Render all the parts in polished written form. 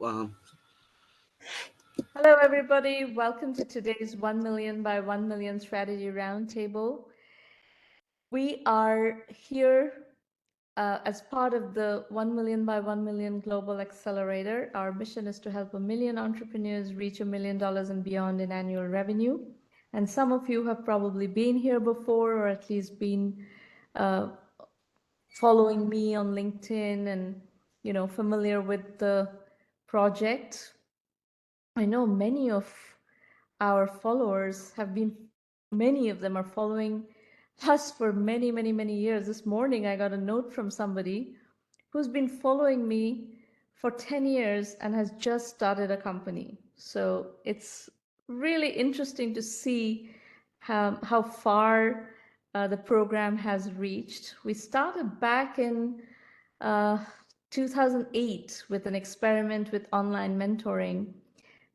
Hello, everybody. Welcome to today's 1 million by 1 million strategy roundtable. We are here as part of the 1 million by 1 million global accelerator. Our mission is to help 1 million entrepreneurs reach $1 million and beyond in annual revenue. And some of you have probably been here before, or at least been following me on LinkedIn and familiar with the project. I know many of our followers have been, many of them are following us for many, many, many years. This morning, I got a note from somebody who's been following me for 10 years and has just started a company. So it's really interesting to see how far the program has reached. We started back in 2008 with an experiment with online mentoring.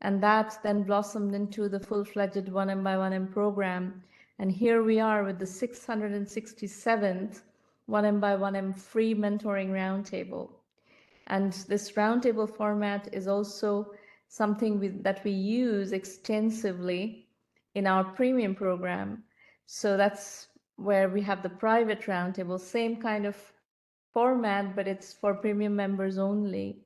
And that then blossomed into the full-fledged 1Mby1M program. And here we are with the 667th 1Mby1M free mentoring roundtable. And this roundtable format is also something that we use extensively in our premium program. So that's where we have the private roundtable, same kind of format, but it's for premium members only.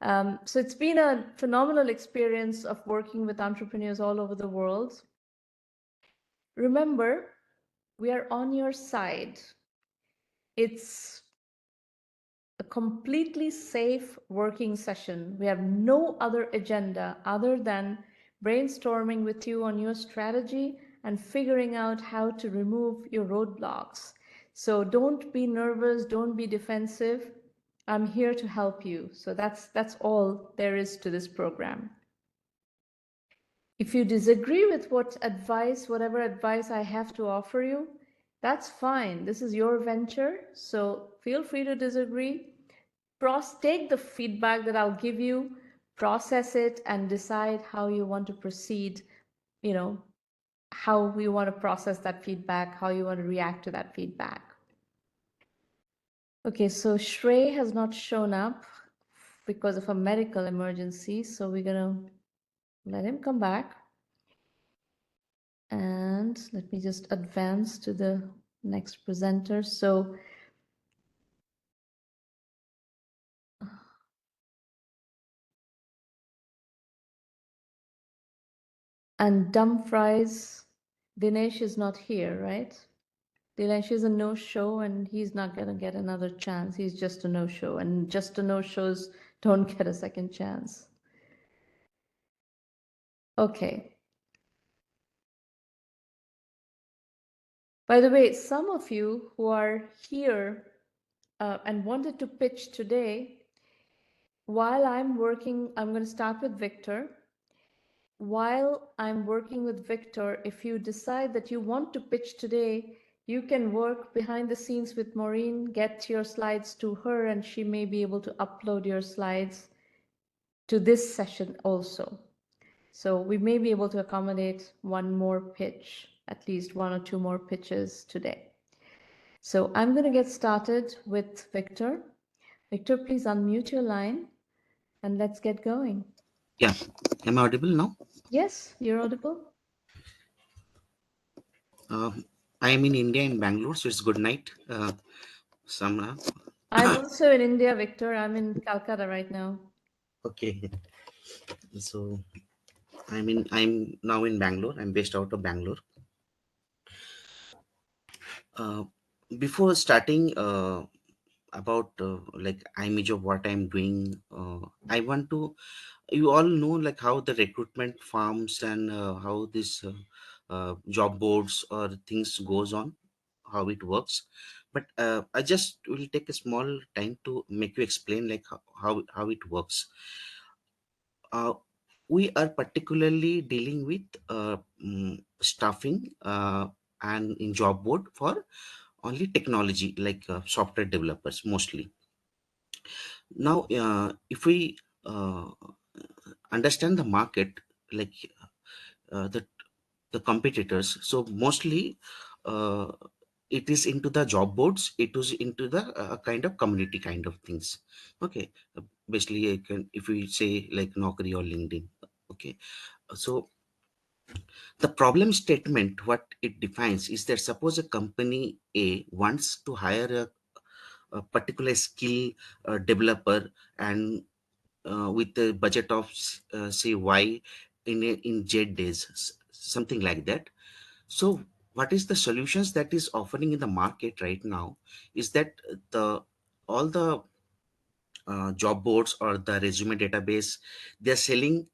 So it's been a phenomenal experience of working with entrepreneurs all over the world. Remember, we are on your side. It's a completely safe working session. We have no other agenda other than brainstorming with you on your strategy and figuring out how to remove your roadblocks. So don't be nervous, don't be defensive. I'm here to help you. So that's all there is to this program. If you disagree with whatever advice I have to offer you, that's fine. This is your venture. So feel free to disagree. Take the feedback that I'll give you, process it, and decide how you want to proceed, how you want to process that feedback, how you want to react to that feedback. Okay, so Shrey has not shown up because of a medical emergency, so we're gonna let him come back. And let me just advance to the next presenter. So and Dumfries, Dinesh is not here, right? Dinesh is a no-show and he's not gonna get another chance. He's just a no-show, and just a no-shows don't get a second chance. Okay. By the way, some of you who are here and wanted to pitch today, while I'm working, I'm going to start with Victor. While I'm working with Victor, if you decide that you want to pitch today, you can work behind the scenes with Maureen, get your slides to her, and she may be able to upload your slides to this session also. So we may be able to accommodate one more pitch, at least one or two more pitches today. So I'm going to get started with Victor. Victor, please unmute your line and let's get going. Yeah, am I audible now? Yes, you're audible. I am in India, in Bangalore, so it's good night. Samra. I'm also in India, Victor. I'm in Calcutta right now. Okay, so I'm now in Bangalore. I'm based out of Bangalore. Before starting about like ImeJob, what I'm doing, I want to. You all know like how the recruitment farms and how this job boards or things goes on, how it works. But I just will take a small time to make you explain like how it works. uh, we are particularly dealing with staffing and in job board for only technology like software developers mostly. Now if we understand the market, like the competitors, so mostly uh, it is into the job boards, it is into the kind of community kind of things. Okay. Basically I can, if we say like Naukri or LinkedIn. Okay. So the problem statement, what it defines is that suppose a company A wants to hire a particular skill developer, and with a budget of say Y in Z days, something like that. So what is the solutions that is offering in the market right now is that the all the job boards or the resume database, they're selling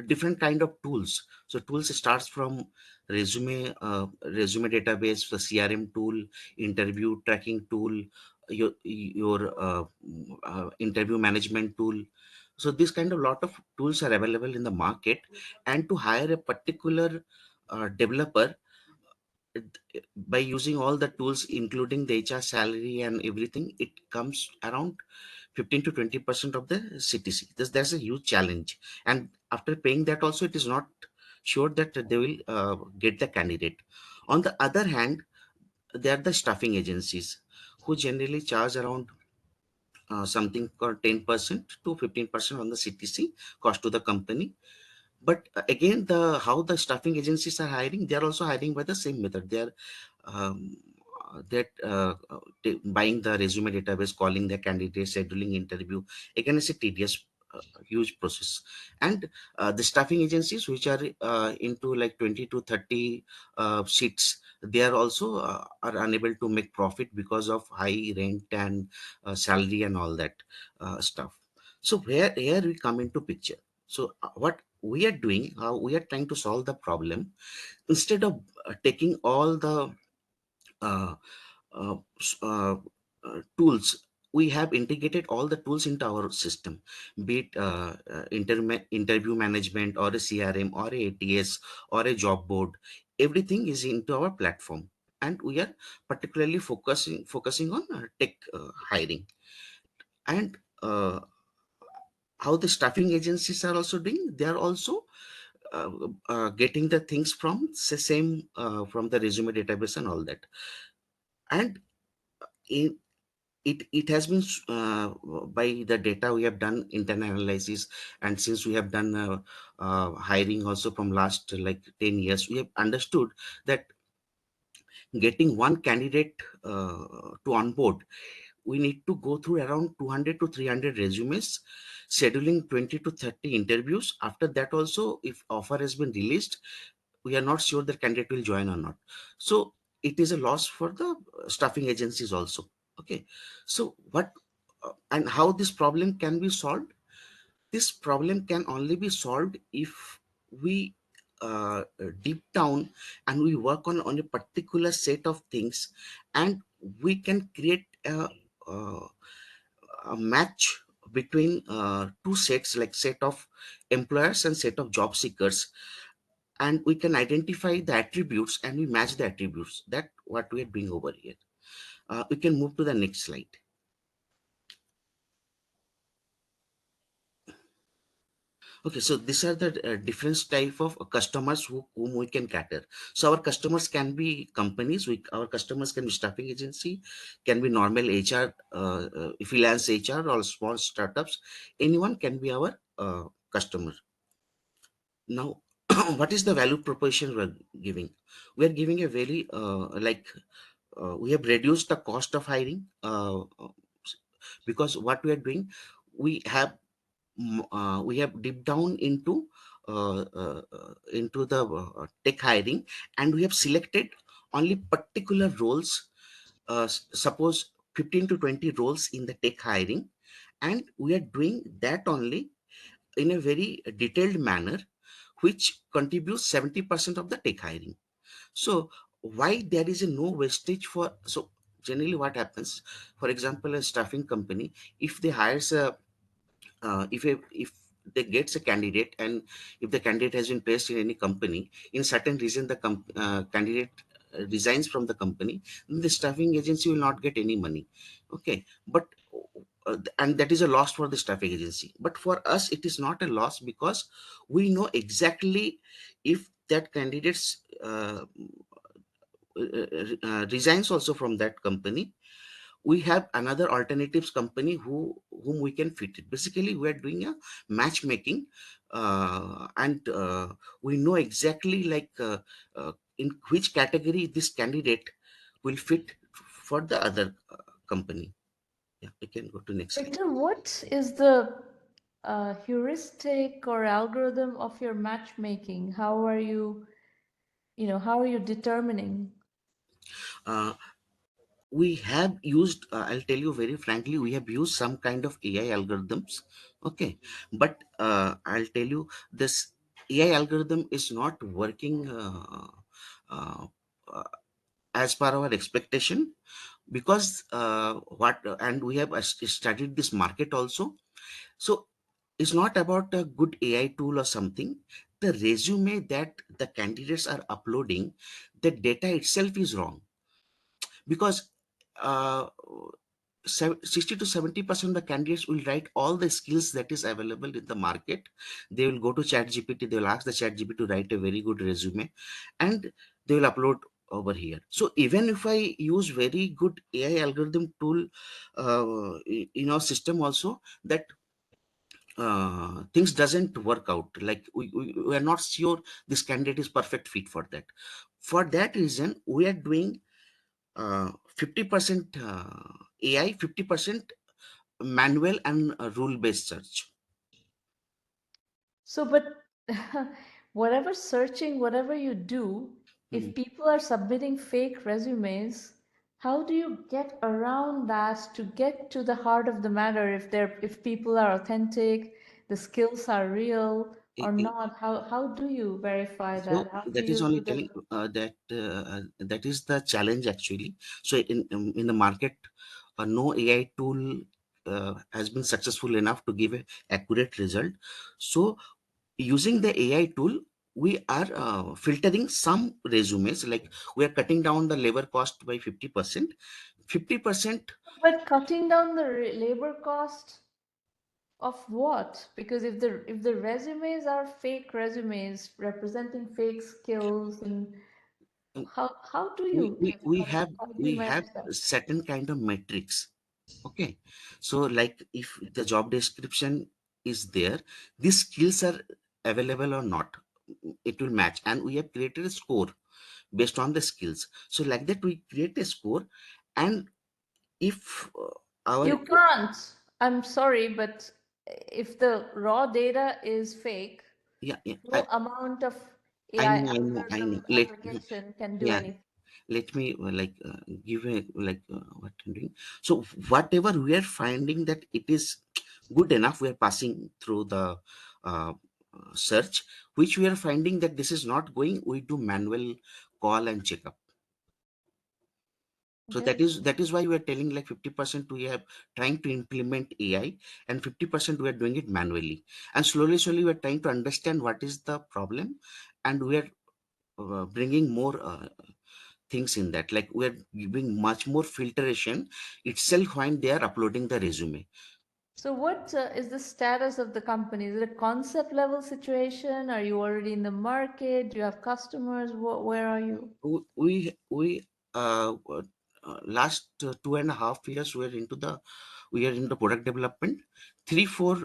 different kind of tools. So tools starts from resume database, the CRM tool, interview tracking tool, your interview management tool. So this kind of lot of tools are available in the market, and to hire a particular developer, by using all the tools including the HR salary and everything, it comes around 15 to 20% of the CTC. That's a huge challenge, and after paying that also, it is not sure that they will get the candidate. On the other hand, there are the staffing agencies who generally charge around something called 10% to 15% on the CTC cost to the company. But again, the how the staffing agencies are hiring, they are also hiring by the same method. They are um, that buying the resume database, calling the candidate, scheduling interview. Again, it's a tedious, huge process. And the staffing agencies which are into like 20 to 30 seats, they are also are unable to make profit because of high rent and salary and all that stuff. So where here we come into picture. So what we are doing, how we are trying to solve the problem, instead of taking all the uh, uh, tools, we have integrated all the tools into our system, be it interview management or a CRM or a ATS or a job board. Everything is into our platform, and we are particularly focusing on tech hiring. And how the staffing agencies are also doing, they are also uh, getting the things from the same from the resume database and all that. And it it has been by the data we have done internal analysis, and since we have done hiring also from last like 10 years, we have understood that getting one candidate to onboard, we need to go through around 200 to 300 resumes, scheduling 20 to 30 interviews. After that also, if offer has been released, we are not sure the candidate will join or not. So it is a loss for the staffing agencies also. Okay. So what and how this problem can be solved? This problem can only be solved if we deep down and we work on a particular set of things, and we can create uh, a match between two sets, like set of employers and set of job seekers, and we can identify the attributes and we match the attributes. That what we are doing over here. We can move to the next slide. Okay, so these are the different type of customers whom we can cater. So our customers can be companies, our customers can be staffing agency, can be normal HR, freelance HR or small startups. Anyone can be our customer. Now, what is the value proposition we're giving? We are giving a very we have reduced the cost of hiring, because what we are doing, we have we have deep down into the tech hiring, and we have selected only particular roles, suppose 15 to 20 roles in the tech hiring, and we are doing that only in a very detailed manner, which contributes 70% of the tech hiring. So why there is a no wastage for, so generally what happens, for example, a staffing company, if they hires a if they gets a candidate, and if the candidate has been placed in any company, in certain reason the candidate resigns from the company, then the staffing agency will not get any money. Okay. But and that is a loss for the staffing agency, but for us it is not a loss, because we know exactly if that candidates resigns also from that company, we have another alternatives company whom we can fit it. Basically we are doing a matchmaking, and we know exactly in which category this candidate will fit for the other company. Yeah, we can go to next slide. Victor, what is the heuristic or algorithm of your matchmaking? How are you, how are you determining? uh, we have used, I'll tell you very frankly, we have used some kind of AI algorithms. Okay, but I'll tell you, this AI algorithm is not working uh, uh, as per our expectation, because what and we have studied this market also. So it's not about a good AI tool or something. The resume that the candidates are uploading, the data itself is wrong, because uh, 60 to 70% of the candidates will write all the skills that is available in the market. They will go to chat gpt, they will ask the chat gpt to write a very good resume, and they will upload over here. So even if I use very good AI algorithm tool in our system also, that things doesn't work out, like we are not sure this candidate is perfect fit for that. For that reason we are doing 50% AI, 50% manual and rule based search. So, but whatever searching, whatever you do, Hmm. if people are submitting fake resumes, how do you get around that to get to the heart of the matter? If people are authentic, the skills are real or I- I- not, how do you verify so that? How do that is you only do the telling that is the challenge actually. So in the market, no AI tool has been successful enough to give a accurate result. So using the AI tool, we are filtering some resumes, like we are cutting down the labor cost by 50%. 50%. but cutting down the labor cost of what? Because if the resumes are fake resumes representing fake skills, and how do we you we, get we how, have how do you we have manage that? certain kind of metrics. Okay, so like if the job description is there, these skills are available or not, it will match, and we have created a score based on the skills. So like that we create a score, and if our You can't. I'm sorry, but if the raw data is fake, yeah, yeah, no amount of I AI know, I know, I know. algorithm application can do Yeah, anything. let me give a what I'm doing. So whatever we are finding that it is good enough, we are passing through the uh, search. Which we are finding that this is not going, we do manual call and checkup. So Okay. that is why we are telling like 50% we are trying to implement AI, and 50% we are doing it manually. And slowly we are trying to understand what is the problem, and we are bringing more things in that, like we're giving much more filtration itself when they are uploading the resume. So what is the status of the company? Is it a concept level situation? Are you already in the market? Do you have customers? Where are you? We last 2.5 years we are into product development. 3 4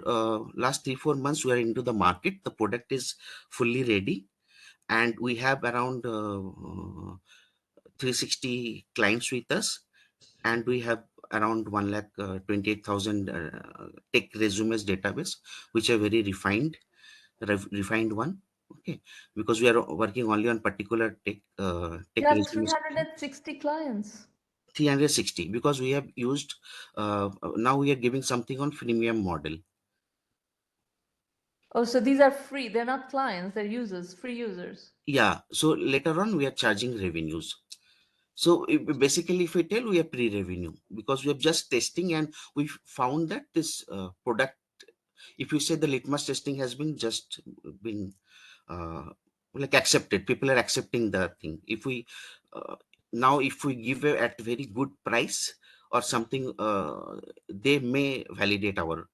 last 3 4 months we are into the market, the product is fully ready, and we have around 360 clients with us, and we have around 1 lakh 28,000 tech resumes database, which are very refined one. Okay, because we are working only on particular You tech have resumes. 360 clients. 360, because we have used now we are giving something on freemium model. Oh, so these are free. They're not clients, they're users, free users. Yeah, so later on we are charging revenues. So basically if we tell, we are pre-revenue, because we are just testing, and we found that this product, if you say the litmus testing has been just been uh, like accepted, people are accepting the thing. If we now if we give at very good price or something, they may validate our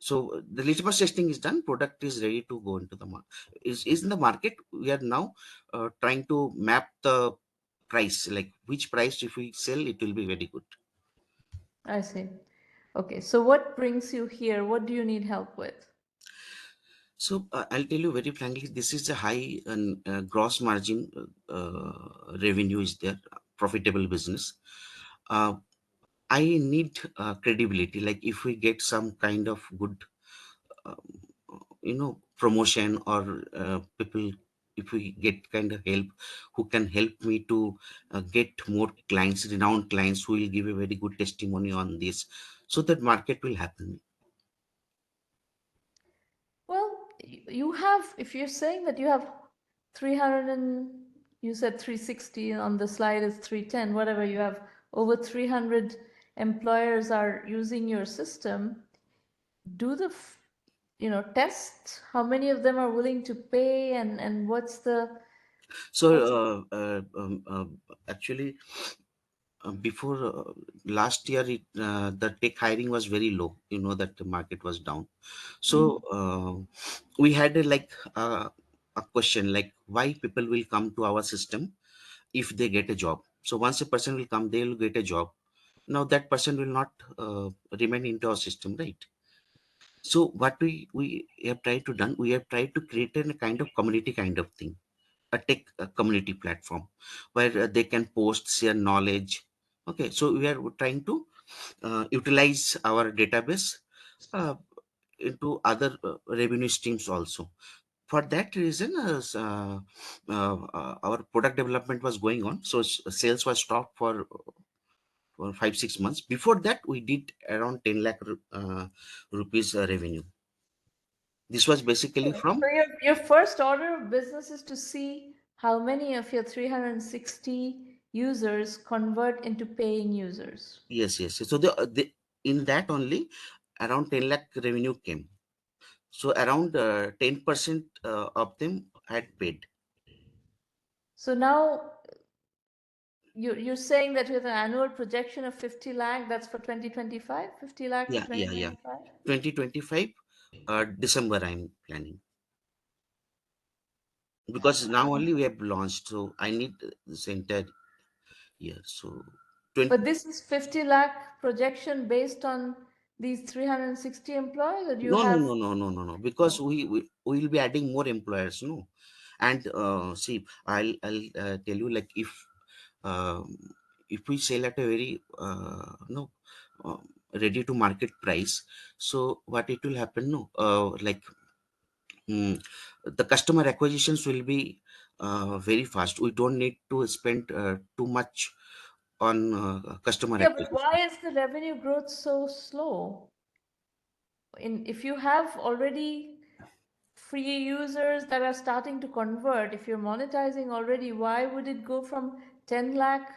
So the litmus testing is done, product is ready to go into the market, is in the market. We are now trying to map the price, like which price if we sell it will be very good. I see. Okay, so what brings you here? What do you need help with? So I'll tell you very frankly, this is a high gross margin revenue is there, profitable business. uh, I need credibility, like if we get some kind of good promotion, or people, if we get kind of help who can help me to get more clients, renowned clients who will give a very good testimony on this, so that market will happen. Well, you have, if you're saying that you have 300 and you said 360 on the slide is 310, whatever, you have over 300 employers are using your system, do the, test how many of them are willing to pay and So what's actually, before last year, the tech hiring was very low, that the market was down. So Mhm. we had a question like why people will come to our system if they get a job. So once a person will come, they will get a job. Now that person will not remain into our system, right? So what we have tried to done, we have tried to create a kind of community kind of thing, a tech community platform where they can post, share knowledge. Okay, so we are trying to utilize our database uh, into other revenue streams also. For that reason, our product development was going on, so sales was stopped for 5 6 months. Before that, we did around 10 lakh rupees revenue. This was basically so from. your first order of business is to see how many of your 360 users convert into paying users. Yes, yes, yes. So in that only around 10 lakh revenue came. So around 10% of them had paid. So now you're saying that with an annual projection of 50 lakh, that's for 2025, 50 lakh for Yeah, yeah, yeah. 2025? 2025 December I'm planning, because now only we have launched. So I need this entire year. So 20. But this is 50 lakh projection based on these 360 employees, or do you No, no, have? no, no, no, no, no. Because No. we will be adding more employers. No, and see, I'll tell you, like um, if we sell at a very no ready to market price, so what it will happen? No, mm, the customer acquisitions will be very fast. We don't need to spend too much on customer Yeah, but acquisition. why is the revenue growth so slow? If you have already free users that are starting to convert, if you're monetizing already, why would it go from 10 lakh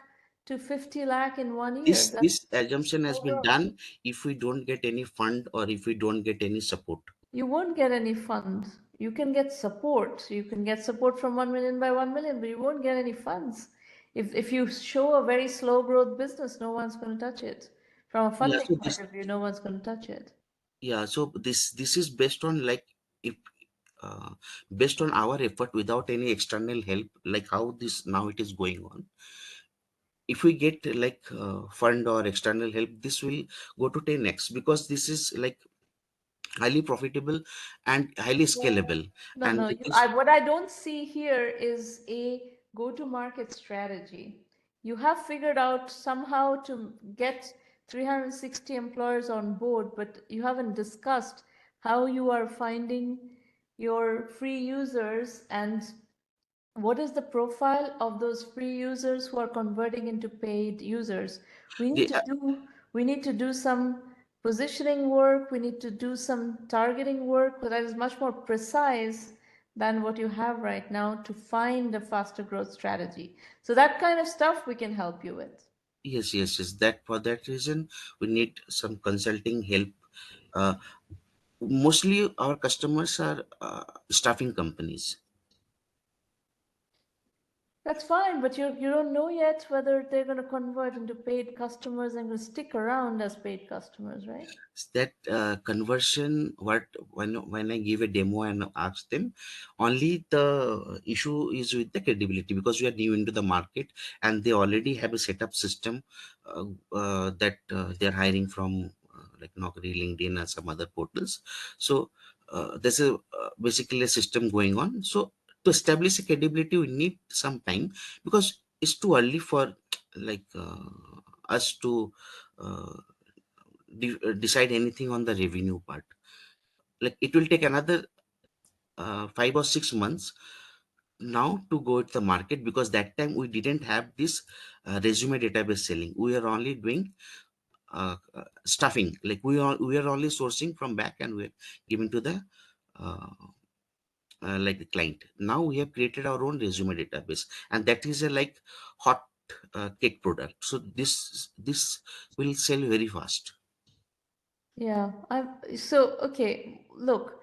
to 50 lakh in 1 year? This That's assumption has slow been growth. done if we don't get any fund or if we don't get any support. You won't get any funds. You can get support. You can get support from 1 million by 1 million, but you won't get any funds. If you show a very slow growth business, no one's going to touch it. From a Yeah, funding so point of view, no one's going to touch it. this is based on like if uh, based on our effort without any external help, like how this now it is going on. If we get like fund or external help, this will go to 10x, because this is like highly profitable and highly scalable. No, And no. it is. What I don't see here is a go-to-market strategy. You have figured out somehow to get 360 employers on board, but you haven't discussed how you are finding your free users and what is the profile of those free users who are converting into paid users. we need the to do we need to do some positioning work, we need to do some targeting work that is much more precise than what you have right now to find a faster growth strategy. So that kind of stuff we can help you with. Yes, yes, yes, that for that reason we need some consulting help. uh, Mostly our customers are staffing companies. That's fine, but you don't know yet whether they're going to convert into paid customers and going to stick around as paid customers, right? That conversion, what, when I give a demo and ask them, only the issue is with the credibility, because we are new into the market and they already have a setup system, that they're hiring from, like Naukri, LinkedIn, and some other portals. So there's a basically a system going on. So to establish a credibility, we need some time, because it's too early for like us to uh, decide anything on the revenue part. Like it will take another 5 or 6 months now to go to the market, because that time we didn't have this resume database selling. We are only doing stuffing. Like we are only sourcing from back, and we're giving to the uh, like the client. Now we have created our own resume database, and that is a like hot cake product. So this will sell very fast. Yeah, so okay, look,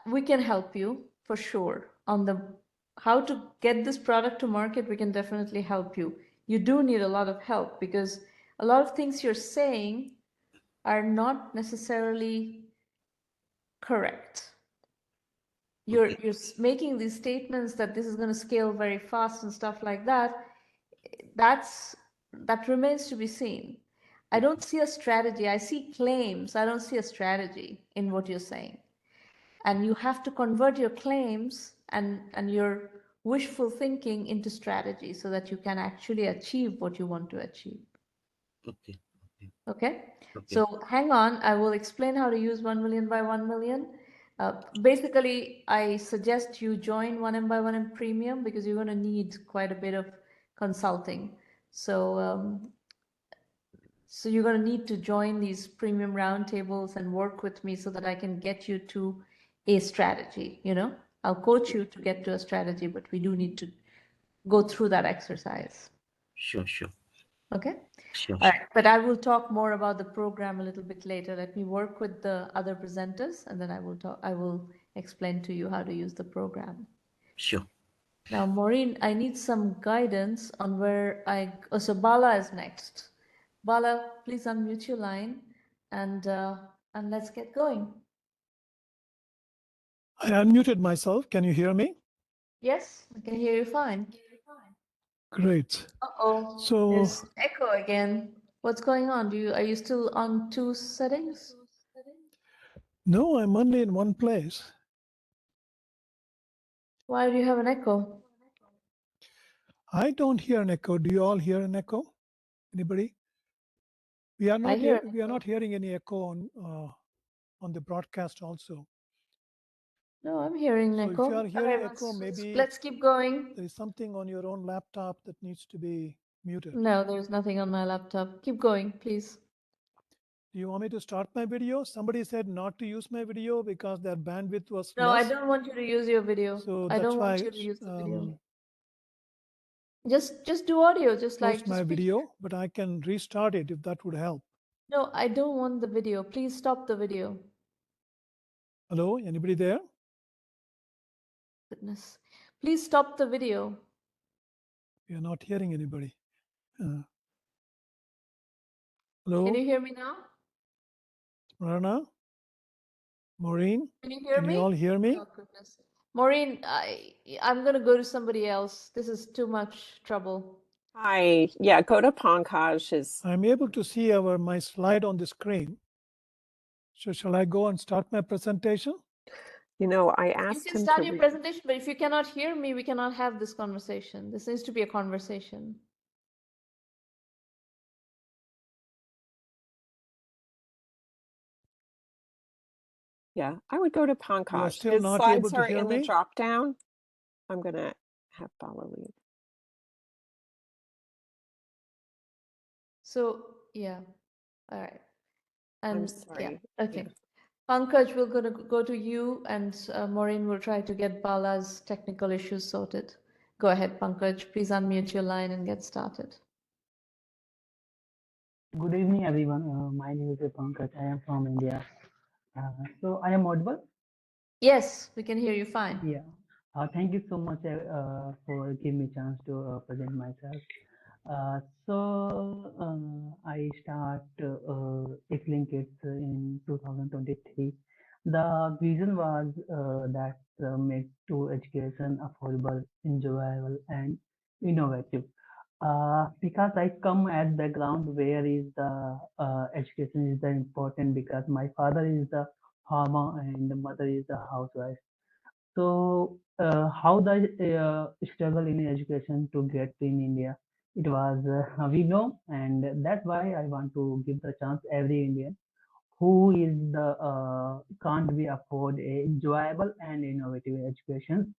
we can help you for sure on the how to get this product to market. We can definitely help you. You do need a lot of help because a lot of things you're saying are not necessarily correct. Okay. You're making these statements that this is going to scale very fast and stuff like that. That's that remains to be seen. I don't see a strategy. I see claims. I don't see a strategy in what you're saying. And you have to convert your claims and your wishful thinking into strategy so that you can actually achieve what you want to achieve. Okay. Okay, Okay. so hang on, I will explain how to use 1 million by 1 million. Basically, I suggest you join 1M by 1M Premium because you're going to need quite a bit of consulting. So, so you're going to need to join these premium roundtables and work with me so that I can get you to a strategy, you know? I'll coach you to get to a strategy, but we do need to go through that exercise. Sure, sure, Okay? sure, All sure, right, but I will talk more about the program a little bit later. Let me work with the other presenters and then I will explain to you how to use the program. sure. Now, Maureen, I need some guidance on oh, so Bala is next. Bala, please unmute your line and let's get going. I unmuted myself. Can you hear me? Yes, I can hear you fine. Great. Uh-oh, So, there's echo again. What's going on? Are you still on two settings? no, I'm only in one place. Why do you have an echo? I don't hear an echo. Do you all hear an echo? Anybody? We are I not hear an echo. hearing any echo on the broadcast also. No, I'm hearing an So if you echo. are Okay, hearing echo, maybe let's keep going. there is something on your own laptop that needs to be muted. No, there's nothing on my laptop. Keep going, please. Do you want me to start my video? Somebody said not to use my video because their bandwidth was No, I less. don't want you to use your video. So I that's don't want why you to use the video. I Just do audio, closed just my speak. video, but I can restart it if that would help. No, I don't want the video. Please stop the video. Hello, anybody there? Goodness. Please stop the video. We are not hearing anybody. Uh, Can hello, you hear me now? Rana, Maureen, Can you hear can you all me? hear me? Oh, goodness. Maureen, I'm going to go to somebody else. This is too much trouble. Hi, yeah, go to Pankaj. I'm able to see my slide on the screen. So shall I go and start my presentation? I You asked can him start to your presentation, but if you cannot hear me, we cannot have this conversation. This needs to be a conversation. yeah, I would go to You are Pankaj. still His not able slides to are hear in the me? drop down. I'm gonna have Bala lead. So, yeah. All right. I'm And yeah, sorry. Yeah. okay. Pankaj, we're going to go to you, and Maureen will try to get Bala's technical issues sorted. Go ahead, Pankaj. Please unmute your line and get started. Good evening, everyone. My name is Pankaj. I am from India. So I am audible. Yes, we can hear you fine. Yeah. Thank you so much for giving me chance to present myself. I start Effling Kids in 2023. The vision was that make to education affordable, enjoyable, and innovative. Because I come at the ground where is the education is the important because my father is the farmer and the mother is the housewife. So, how the struggle in education to get in India? It was we know, and that's why I want to give the chance every Indian who is the can't be afford a enjoyable and innovative education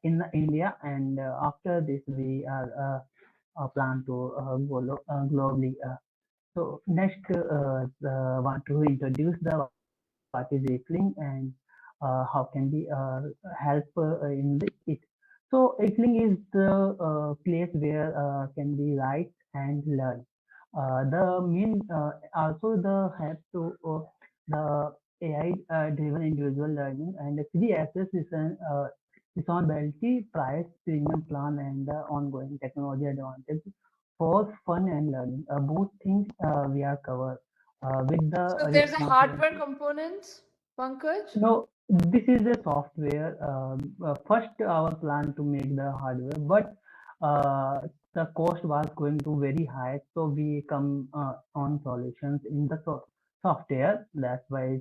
in the India. And after this, we are plan to go globally. So next, want to introduce the what is Effling and how can we help in it. So Effling is the place where can we write and learn. The main also the help to the AI driven individual learning and the free access is an responsibility, price, premium plan, and the ongoing technology advantage for fun and learning. Both things we are covered with the So there's a hardware responsibility. component, Pankaj? No, this is the software. First, our plan to make the hardware, but the cost was going to very high, so we come on solutions in the software. That's why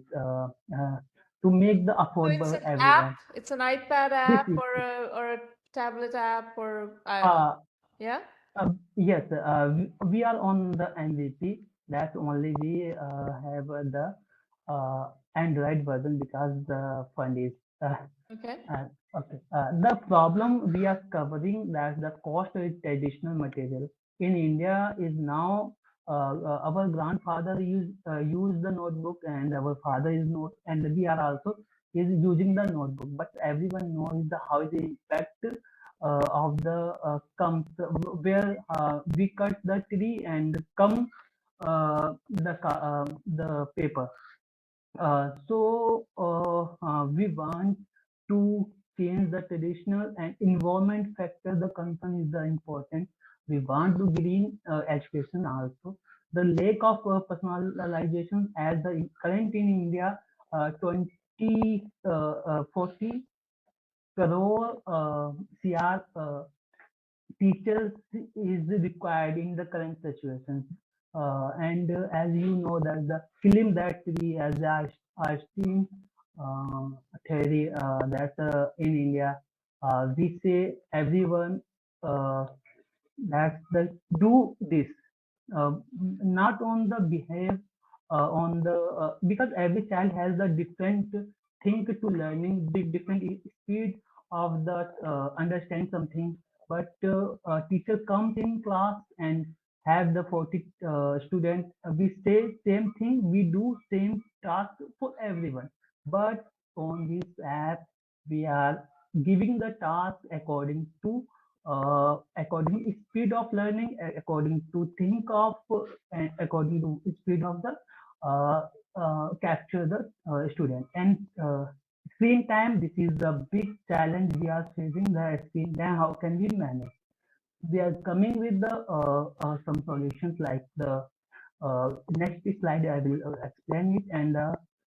to make the So it's affordable an app, everyone. it's an iPad This app is or a tablet app or I don't know. uh, Yeah? yes, we are on the MVP. That's only we have the Android version because the fund is Okay. okay. The problem we are covering that the cost of traditional material in India is now our grandfather use the notebook and our father is not and we are also is using the notebook. But everyone knows the how the impact of the comes where we cut the tree and come the paper. We want to change the traditional and environment factor. The concern is the important. We want to green education also. The lack of personalization as the current in India, 40 crore CR teachers is required in the current situation. And as you know, that the film that we as our team uh, theory that in India, we say everyone uh, that the do this not on the behave on the because every child has a different thing to learning different speed of the understand something. But teacher comes in class and have the 40 students, we say same thing, we do same task for everyone. But on this app we are giving the task according to speed of learning, according to think of and according to speed of the uh, capture the student. And screen time, this is the big challenge we are facing. The screen time, how can we manage? We are coming with the some solutions like the next slide I will explain it. And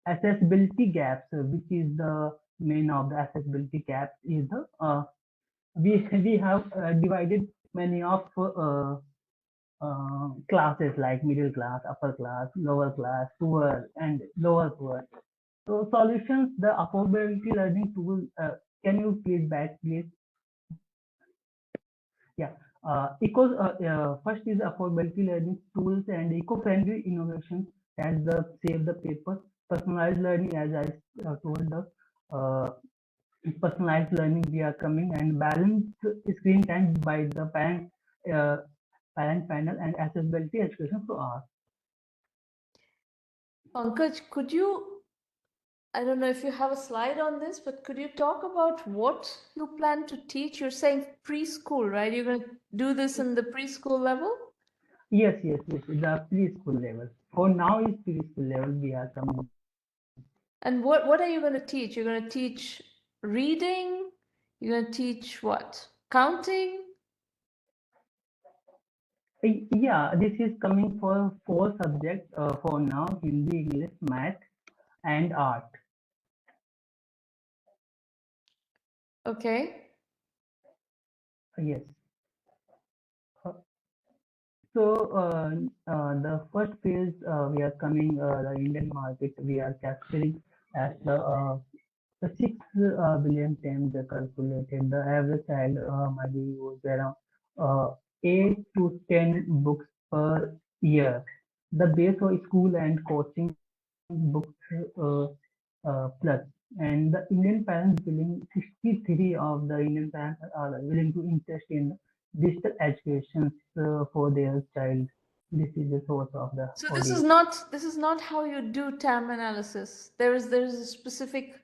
accessibility gaps, which is the main of the accessibility gaps is the we have divided many of classes like middle class, upper class, lower class, poor, and lower poor. So solutions, the affordability learning tool. Can you please back, please? Yeah. First is affordability learning tools and eco-friendly innovations as the save the paper, personalized learning as I told the personalized learning we are coming, and balance screen time by the uh, parent panel and accessibility education for all. Pankaj, could you, I don't know if you have a slide on this, but could you talk about what you plan to teach? You're saying preschool, right? You're going to do this in the preschool level? Yes, yes, yes. The preschool level. For now is preschool level we are coming. And what are you going to teach? You're going to teach reading, You're going to teach what? Counting? Yeah, this is coming for 4 subjects for now: Hindi, English, Math, and Art. Okay. Yes. Uh, So the first phase we are coming the Indian market we are capturing as the 6 billion times calculated. The average child might be used around 8 to 10 books per year. The base for school and coaching books plus. And the Indian parents willing 63 of the Indian parents are willing to invest in digital education for their child. This is the source of the So audience. this is not how you do TAM analysis. There's a specific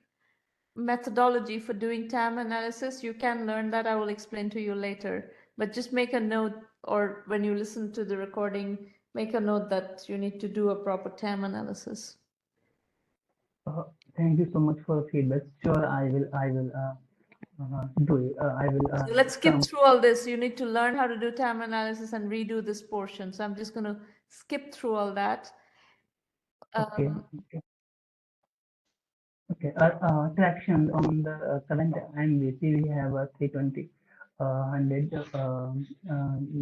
methodology for doing TAM analysis. You can learn that. I will explain to you later. But just make a note, or when you listen to the recording, make a note that you need to do a proper TAM analysis. Uh, Thank you so much for feedback. Sure, I will do it. I will So let's skip come. through all this. You need to learn how to do TAM analysis and redo this portion. So I'm just going to skip through all that. Okay. Traction on the current IMBC, we have a 320 100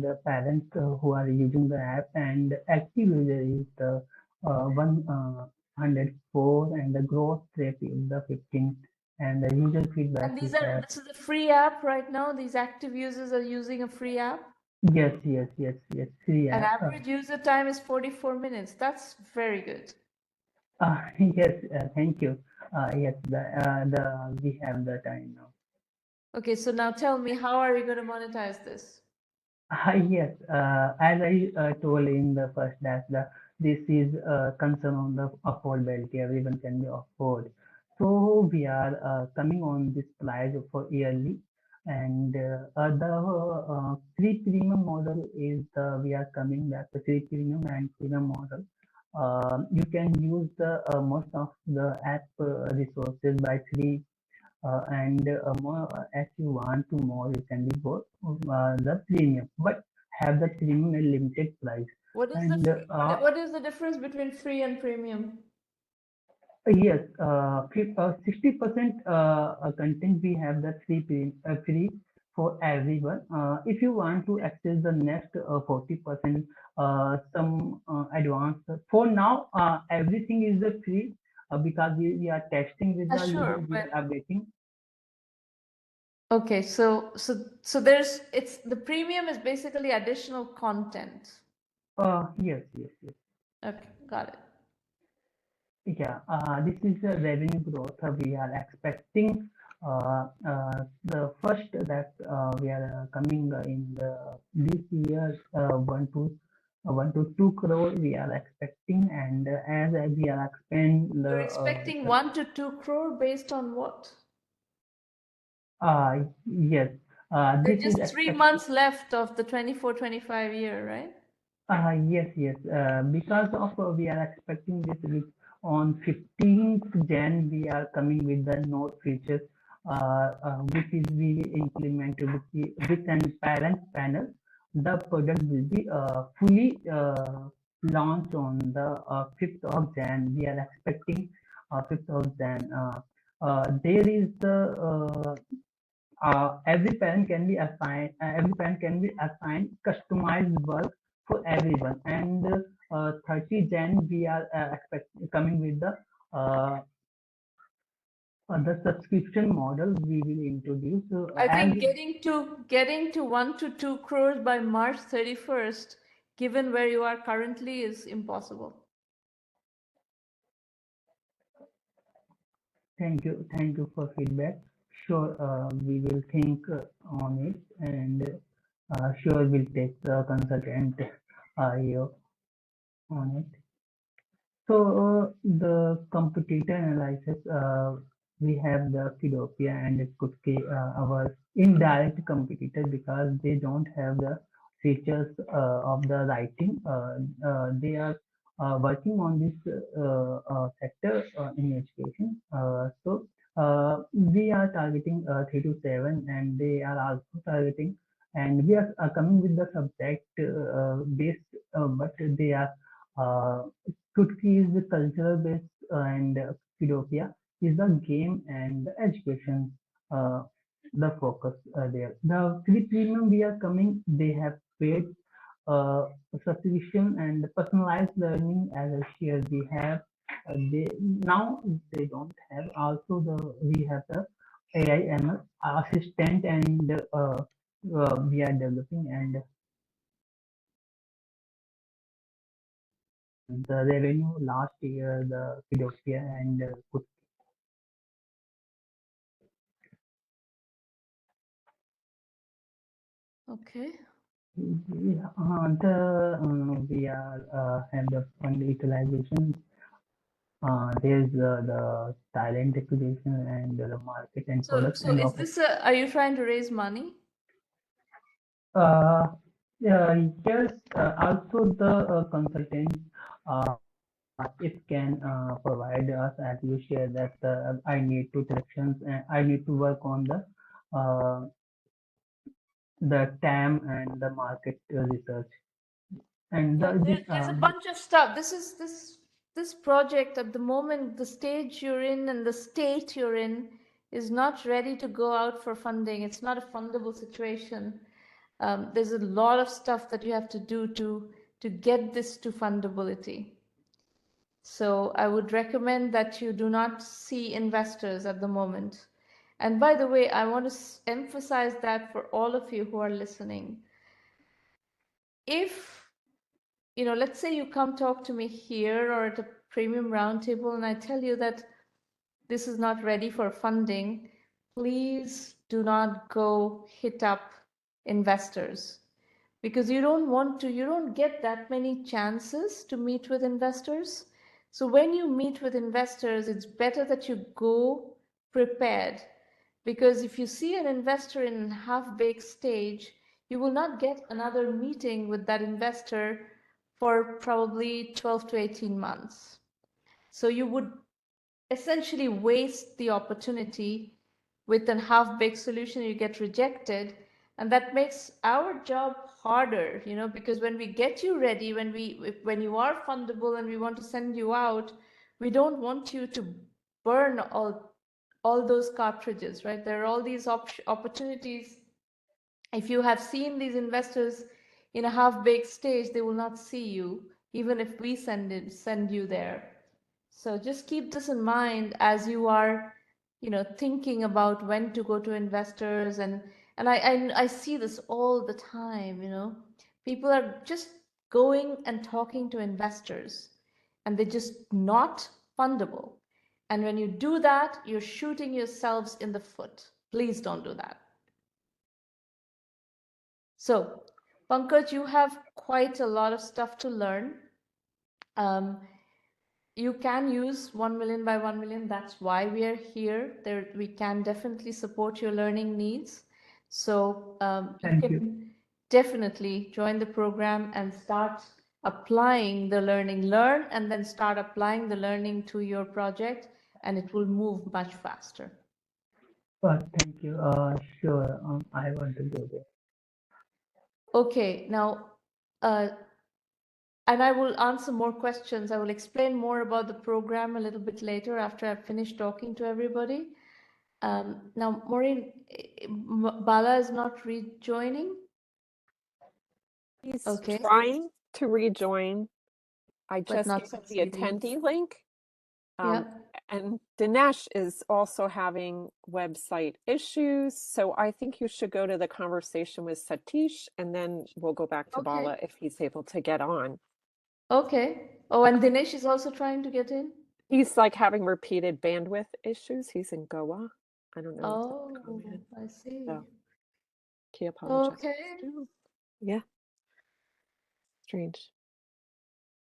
the parents who are using the app, and active user is the 104, and the growth rate is the 15, and the user feedback And we have. this is a free app right now. These active users are using a free app. Yes, free And app. average user time is 44 minutes. That's very good. Yes, thank you. Yes, the we have the time now. Okay, so now tell me, how are you going to monetize this? Yes, as I told in the first that this is a concern on the affordability. Everyone can be afford. So we are coming on this price for yearly, and the free premium model is the we are coming back the free premium and premium model. You can use the most of the app resources by free, and more as you want to more you can be both the premium, but have the premium a limited price. What is And what is the difference between free and premium? yes, 60% content we have the free for everyone. If you want to access the next 40%, some advanced. For now, everything is the free because we are testing with the Sure, user, we but are updating. okay, so there's the premium is basically additional content. Yes. Okay, got it. Yeah, this is the revenue growth we are expecting. The first that we are coming in this year, 1 to 2 crore we are expecting, and as we are expand You're expecting 1 to 2 crore based on what? yes, this There's is just 3 expect. months left of the 24-25 year, right? Yes. Because of we are expecting this week on 15th Jan, we are coming with the note features, which is we implemented with an parent panel. The product will be fully launched on the 5th of Jan. We are expecting 5th of Jan. There is the every parent can be assigned customized work for everyone, and 30 Jan we are coming with uh, the subscription model we will introduce I as. think getting to 1 to 2 crores by March 31st, given where you are currently, is impossible. Thank you for feedback. Sure, we will think on it, and sure we'll take the consultant here on it. So the competitor analysis, we have the Fidopia and Kutki, our indirect competitor, because they don't have the features of the writing. They are working on this sector in education. So we are targeting 3 to 7, and they are also targeting, and we are coming with the subject based, but they are Kutki is the cultural based, and Kidopia is the game and the education, the focus there. The premium we are coming, they have paid uh, subscription and personalized learning. As I shared, we have they now they don't have. Also, we have the AI ML assistant, and we are developing, and the revenue last year, the Kidopia and Okay. we are have the fund utilization. There's the talent acquisition and the market and products So and is offer. this a, are you trying to raise money? Yes, also the consultant, it can provide us, as you share that I need to directions and I need to work on the TAM and the market research. And Yeah, this there's a bunch of stuff. This project at the moment, the stage you're in and the state you're in is not ready to go out for funding. It's not a fundable situation. There's a lot of stuff that you have to do to get this to fundability. So I would recommend that you do not see investors at the moment. And by the way, I want to emphasize that for all of you who are listening. If, you know, let's say you come talk to me here or at a premium roundtable and I tell you that this is not ready for funding, please do not go hit up investors, because you don't get that many chances to meet with investors. So when you meet with investors, it's better that you go prepared, because if you see an investor in half-baked stage, you will not get another meeting with that investor for probably 12 to 18 months. So you would essentially waste the opportunity. With a half-baked solution, you get rejected, and that makes our job harder, you know, because when we get you ready, when you are fundable and we want to send you out, we don't want you to burn all those cartridges, right? There are all these opportunities. If you have seen these investors in a half-baked stage, they will not see you, even if we send you there. So just keep this in mind as you are, you know, thinking about when to go to investors, and I see this all the time, you know. People are just going and talking to investors, and they're just not fundable. And when you do that, you're shooting yourselves in the foot. Please don't do that. So, Pankaj, you have quite a lot of stuff to learn. You can use 1 million by 1 million. That's why we are here. There, we can definitely support your learning needs. So you Thank you. can definitely join the program and start applying the learning. Learn and then start applying the learning to your project, and it will move much faster. Thank you. Sure. I want to go there. Okay, now, and I will answer more questions. I will explain more about the program a little bit later after I've finished talking to everybody. Now, Maureen, Bala is not rejoining. He's Okay, trying to rejoin. I but just not gave him the succeeding. attendee link. Yeah. And Dinesh is also having website issues. So I think you should go to the conversation with Satish, and then we'll go back to Okay. Bala if he's able to get on. Okay. Oh, and Dinesh is also trying to get in. He's like having repeated bandwidth issues. He's in Goa. I don't know. Oh, I see. So he apologizes Okay. too. Yeah. Strange.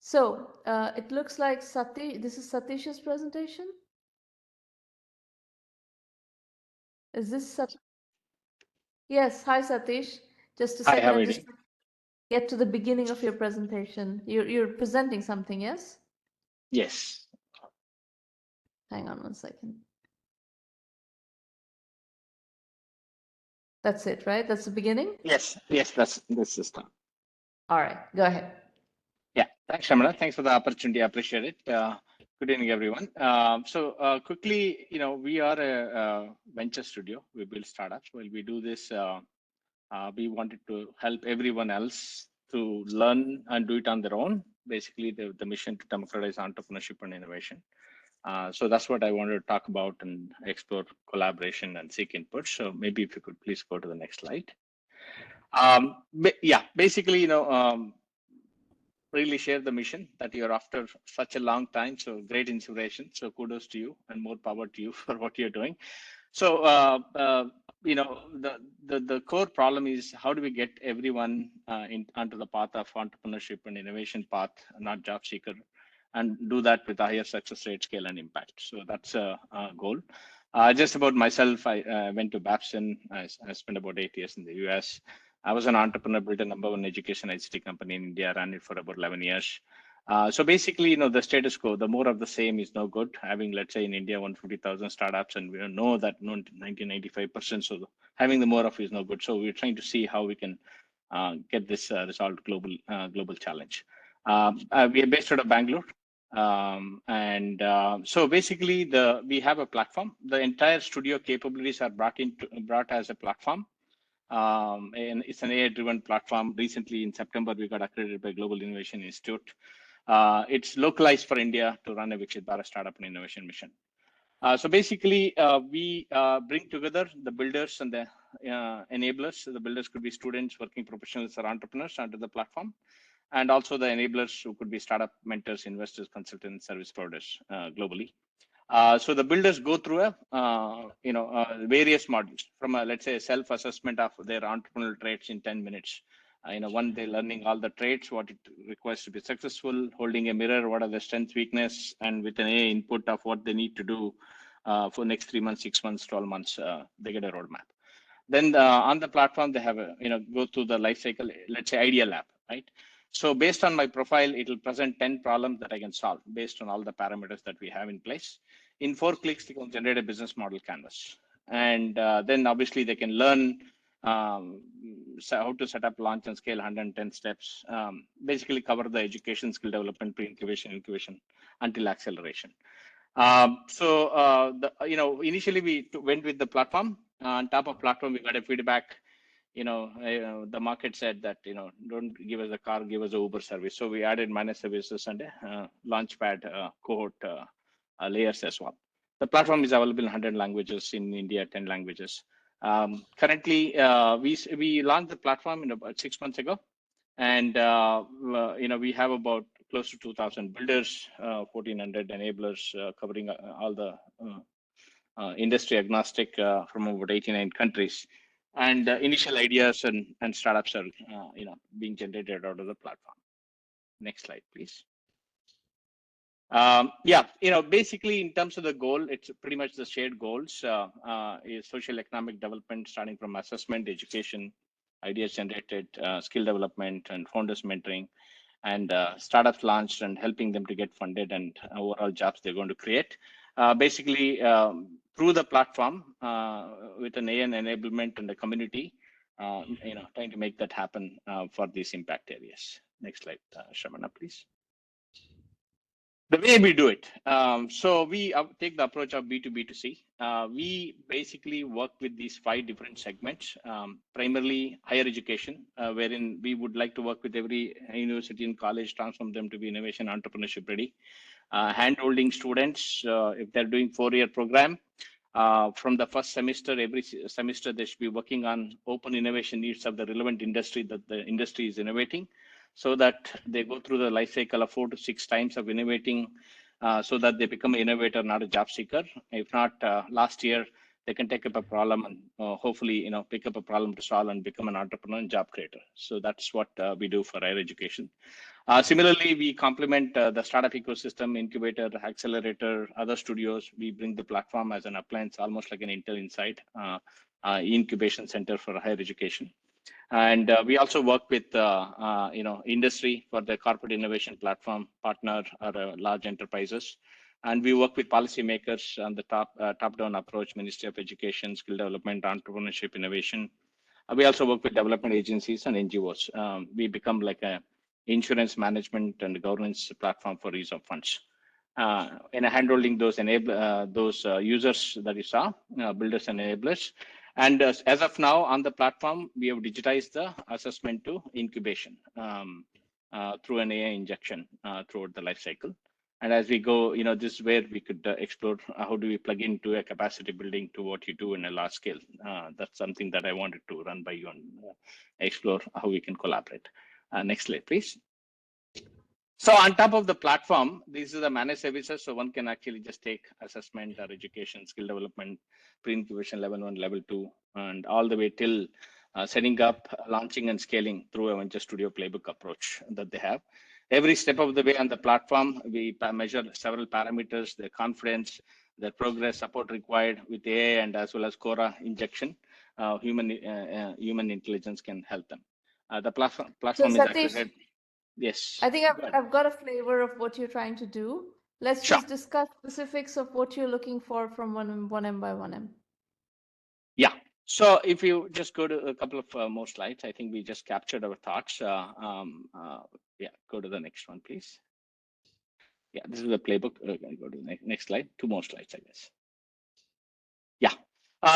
So it looks like Satish. This is Satish's presentation. Is this Satish? Yes. Hi, Satish. Just a Hi, second. how are I'm you just doing? get to the beginning of your presentation. You're presenting something, yes? Yes. Hang on one second. That's it, right? That's the beginning? Yes, that's the start. All right, go ahead. Yeah, thanks, Shamana. Thanks for the opportunity. I appreciate it. Good evening, everyone. Quickly, we are a venture studio. We build startups. While we do this, we wanted to help everyone else to learn and do it on their own. Basically, the mission to democratize entrepreneurship and innovation. So that's what I wanted to talk about and explore collaboration and seek input. So maybe if you could please go to the next slide. Basically, really share the mission that you're after such a long time. So great inspiration. So kudos to you and more power to you for what you're doing. So, the core problem is how do we get everyone onto the path of entrepreneurship and innovation path, not job seeker, and do that with a higher success rate, scale, and impact. So that's a goal. Just about myself, I went to Babson. I spent about 8 years in the US. I was an entrepreneur, built a #1 education ICT company in India, ran it for about 11 years. So basically, the status quo, the more of the same is no good. Having, let's say, in India, 150,000 startups, and we know that 95%. So having the more of is no good. So we're trying to see how we can get this resolved global challenge. We are based out of Bangalore. So basically, we have a platform. The entire studio capabilities are brought as a platform. And it's an AI-driven platform. Recently, in September, we got accredited by Global Innovation Institute. It's localized for India to run a Viksit Bharat startup and innovation mission. So basically, we bring together the builders and the enablers. So the builders could be students, working professionals, or entrepreneurs onto the platform, and also the enablers who could be startup mentors, investors, consultants, service providers globally. So the builders go through various modules from let's say a self-assessment of their entrepreneurial traits in 10 minutes. One, they're learning all the traits, what it requires to be successful, holding a mirror, what are the strengths, weakness, and with an AI input of what they need to do for next 3 months, 6 months, 12 months, they get a roadmap. Then on the platform, they have go through the life cycle, let's say idea lab, right? So based on my profile, it will present 10 problems that I can solve based on all the parameters that we have in place. In 4 clicks, they can generate a business model canvas. And then obviously they can learn how to set up, launch, and scale 110 steps. Basically cover the education, skill development, pre-incubation, incubation, until acceleration. Initially we went with the platform. On top of platform, we got a feedback. The market said that, don't give us a car, give us a Uber service. So we added managed services and launchpad cohort layers as well. The platform is available in 100 languages, in India, 10 languages. Currently, we launched the platform in about 6 months ago. And, we have about close to 2,000 builders, 1,400 enablers covering all the industry agnostic from about 89 countries. And initial ideas and startups are, being generated out of the platform. Next slide, please. Basically in terms of the goal, it's pretty much the shared goals. Is social economic development, starting from assessment, education, ideas generated, skill development, and founders mentoring, and startups launched and helping them to get funded and overall jobs they're going to create. Basically, through the platform with an AI enablement and the community, trying to make that happen for these impact areas. Next slide, Shamana, please. The way we do it. So we take the approach of B2B2C. We basically work with these 5 different segments, primarily higher education, wherein we would like to work with every university and college, transform them to be innovation entrepreneurship ready. Hand-holding students, if they're doing 4-year program, from the first semester, every semester they should be working on open innovation needs of the relevant industry that the industry is innovating, so that they go through the life cycle of 4 to 6 times of innovating, so that they become an innovator, not a job seeker. If not, last year, they can take up a problem and hopefully, pick up a problem to solve and become an entrepreneur and job creator. So that's what we do for higher education. Similarly, we complement the startup ecosystem, incubator, accelerator, other studios. We bring the platform as an appliance, almost like an Intel Insight incubation center for higher education. And we also work with industry for the corporate innovation platform partner or large enterprises. And we work with policymakers on the top-down approach, Ministry of Education, Skill Development, Entrepreneurship, Innovation, We also work with development agencies and NGOs. We become like a insurance management and governance platform for use of funds. In handholding those users that you saw, builders and enablers. And as of now on the platform, we have digitized the assessment to incubation through an AI injection throughout the life cycle. And as we go, this is where we could explore how do we plug into a capacity building to what you do in a large scale. That's something that I wanted to run by you and explore how we can collaborate. Next slide, please. So on top of the platform, this is the managed services. So one can actually just take assessment or education, skill development, pre-incubation level 1, level 2, and all the way till setting up, launching and scaling through a venture studio playbook approach that they have. Every step of the way on the platform, we measure several parameters, their confidence, their progress, support required with AI, and as well as Cora injection. Human intelligence can help them. The platform So is Satish, accredited. Yes. I think Go ahead. I've got a flavor of what you're trying to do. Let's Sure. just discuss specifics of what you're looking for from 1M by1M. Yeah. So if you just go to a couple of more slides, I think we just captured our thoughts. Yeah, go to the next one, please. Yeah, this is the playbook. Go to the next slide. 2 more slides, I guess. Yeah.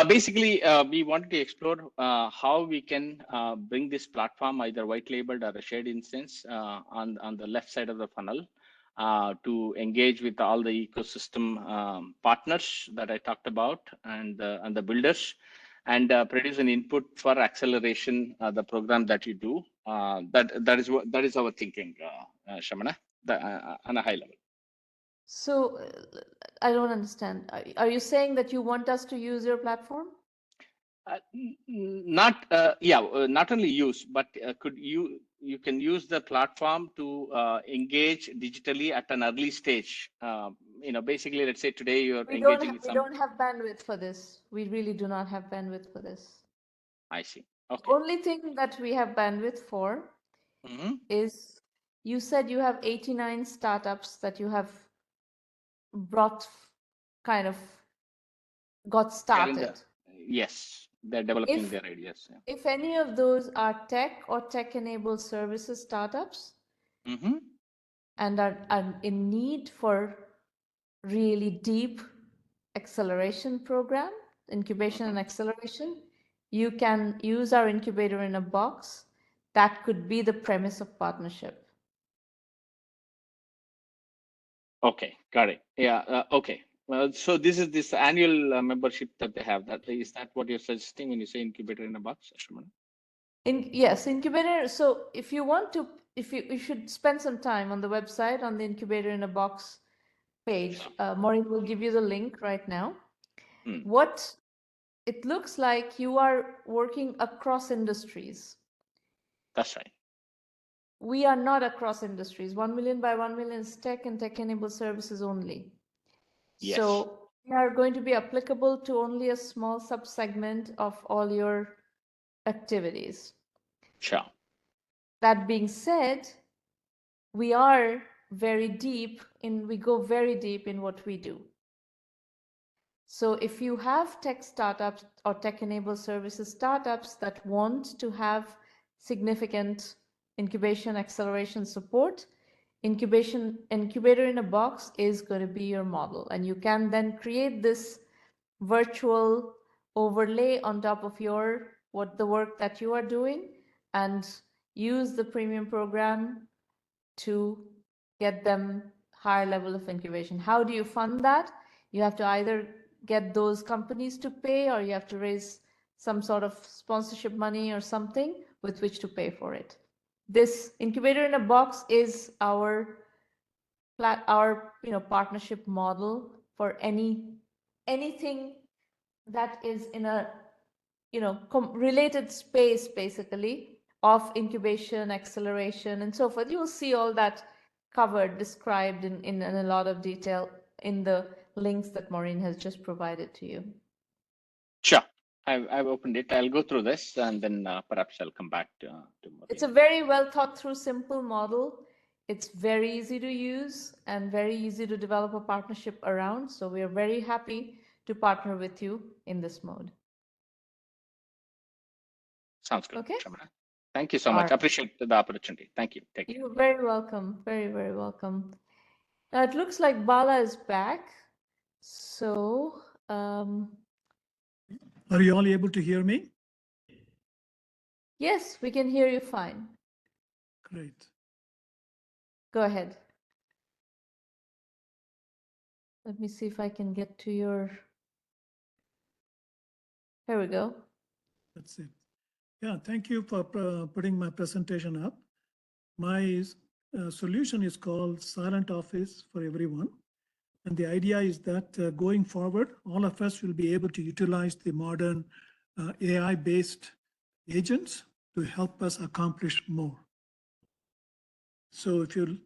Basically, we wanted to explore how we can bring this platform either white labeled or a shared instance on the left side of the funnel to engage with all the ecosystem partners that I talked about and the builders, and produce an input for acceleration the program that you do. That is our thinking, Shamana, on a high level. So I don't understand. Are you saying that you want us to use your platform? Not not only use, but could you can use the platform to engage digitally at an early stage. Basically, let's say today you're engaging with We some. don't have bandwidth for this. We really do not have bandwidth for this. I see. The Okay. only thing that we have bandwidth for is, you said you have 89 startups that you have brought, kind of got started. Yes, they're developing their ideas. Yeah. If any of those are tech or tech-enabled services startups and are in need for really deep acceleration program, incubation and acceleration, you can use our incubator in a box. That could be the premise of partnership. Okay, got it. Yeah. Okay. So this is this annual membership that they have. Is that what you're suggesting when you say incubator in a box, Ashman? Yes, incubator. So if you want to, you should spend some time on the website on the incubator in a box page. Maureen will give you the link right now. What it looks like, you are working across industries. That's right. We are not across industries. 1Mby1M is tech and tech-enabled services only. Yes. So we are going to be applicable to only a small subsegment of all your activities. Sure. That being said, we go very deep in what we do. So if you have tech startups or tech-enabled services startups that want to have significant incubation acceleration support, incubator in a box is going to be your model, and you can then create this virtual overlay on top of the work that you are doing, and use the premium program to get them higher level of incubation. How do you fund that? You have to either get those companies to pay, or you have to raise some sort of sponsorship money or something with which to pay for it. This incubator in a box is our partnership model for anything that is in a related space, basically, of incubation, acceleration, and so forth. You'll see all that covered, described in a lot of detail in the links that Maureen has just provided to you. Sure. I've opened it. I'll go through this, and then perhaps I'll come back to Maureen. It's a very well thought through, simple model. It's very easy to use and very easy to develop a partnership around. So we are very happy to partner with you in this mode. Sounds good. Okay. Shamana. Thank you so All much. right. Appreciate the opportunity. Thank you. Take care. You're very welcome. Very, very welcome. It looks like Bala is back. So, Are you all able to hear me? yes, we can hear you fine. Great. Go ahead. Let me see if I can get to your. Here we go. That's it. Yeah, thank you for putting my presentation up. My solution is called Silent Office for Everyone. And the idea is that going forward, all of us will be able to utilize the modern AI-based agents to help us accomplish more. So if you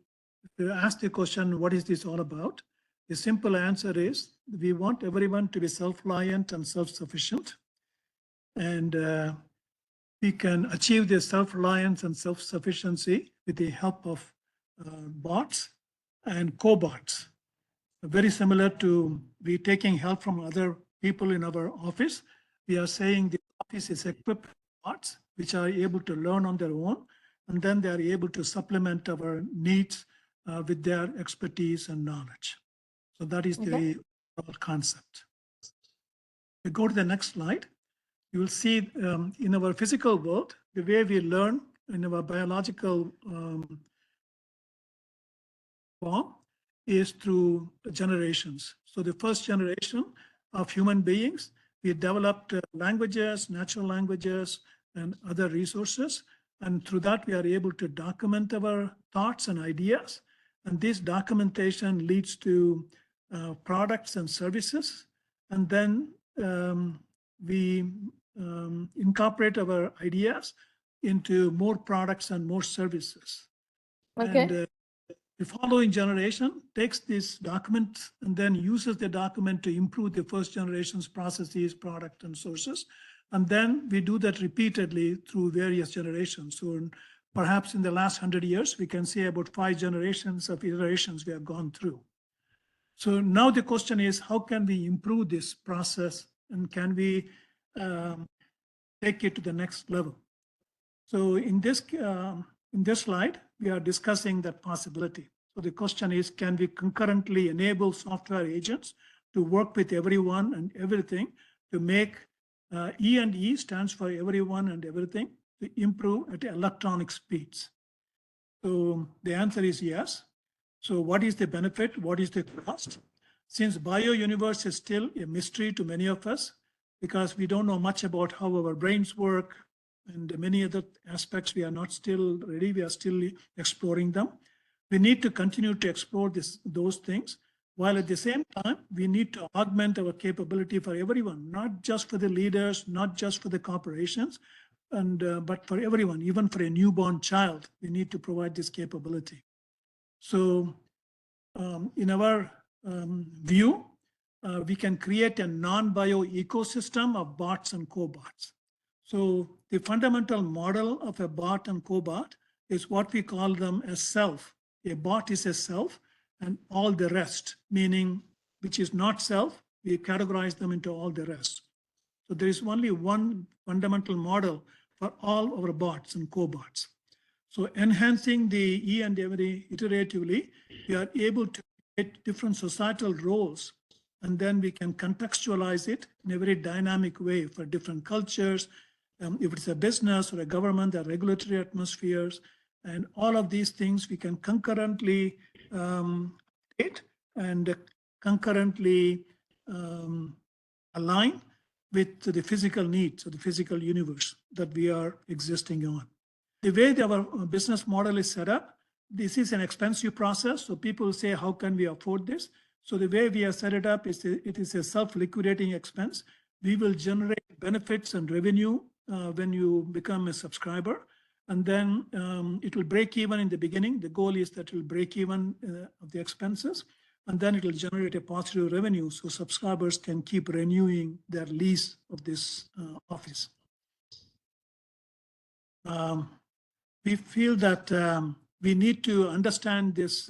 ask the question, what is this all about? The simple answer is we want everyone to be self-reliant and self-sufficient. And we can achieve this self-reliance and self-sufficiency with the help of bots and cobots. Very similar to we taking help from other people in our office. We are saying the office is equipped with bots which are able to learn on their own, and then they are able to supplement our needs with their expertise and knowledge. So that is the concept. We go to the next slide. You will see in our physical world, the way we learn in our biological form is through generations. So the first generation of human beings, we developed languages, natural languages, and other resources. And through that, we are able to document our thoughts and ideas. And this documentation leads to products and services. And then we incorporate our ideas into more products and more services. Okay. And the following generation takes this document and then uses the document to improve the first generation's processes, product, and sources. And then we do that repeatedly through various generations. So perhaps in the last 100 years, we can say about 5 generations of iterations we have gone through. So now the question is, how can we improve this process and can we take it to the next level? So in this slide, we are discussing that possibility. So the question is, can we concurrently enable software agents to work with everyone and everything to make E&E stands for everyone and everything to improve at electronic speeds? So the answer is yes. So what is the benefit? What is the cost? Since BioUniverse is still a mystery to many of us because we don't know much about how our brains work, and many other aspects we are not still ready, we are still exploring them. We need to continue to explore those things, while at the same time, we need to augment our capability for everyone, not just for the leaders, not just for the corporations, but for everyone, even for a newborn child, we need to provide this capability. So in our view, we can create a non-bio ecosystem of bots and cobots. So the fundamental model of a bot and cobot is what we call them as self. A bot is a self, and all the rest, meaning which is not self, we categorize them into all the rest. So there is only one fundamental model for all our bots and cobots. So enhancing the E and every iteratively, we are able to create different societal roles, and then we can contextualize it in a very dynamic way for different cultures. If it's a business or a government, there are regulatory atmospheres, and all of these things we can concurrently create and concurrently align with the physical needs of the physical universe that we are existing on. The way our business model is set up, this is an expensive process. So people say, how can we afford this? So the way we have set it up is it is a self-liquidating expense. We will generate benefits and revenue when you become a subscriber. And then it will break even in the beginning. The goal is that it will break even of the expenses. And then it will generate a positive revenue so subscribers can keep renewing their lease of this office. We feel that we need to understand this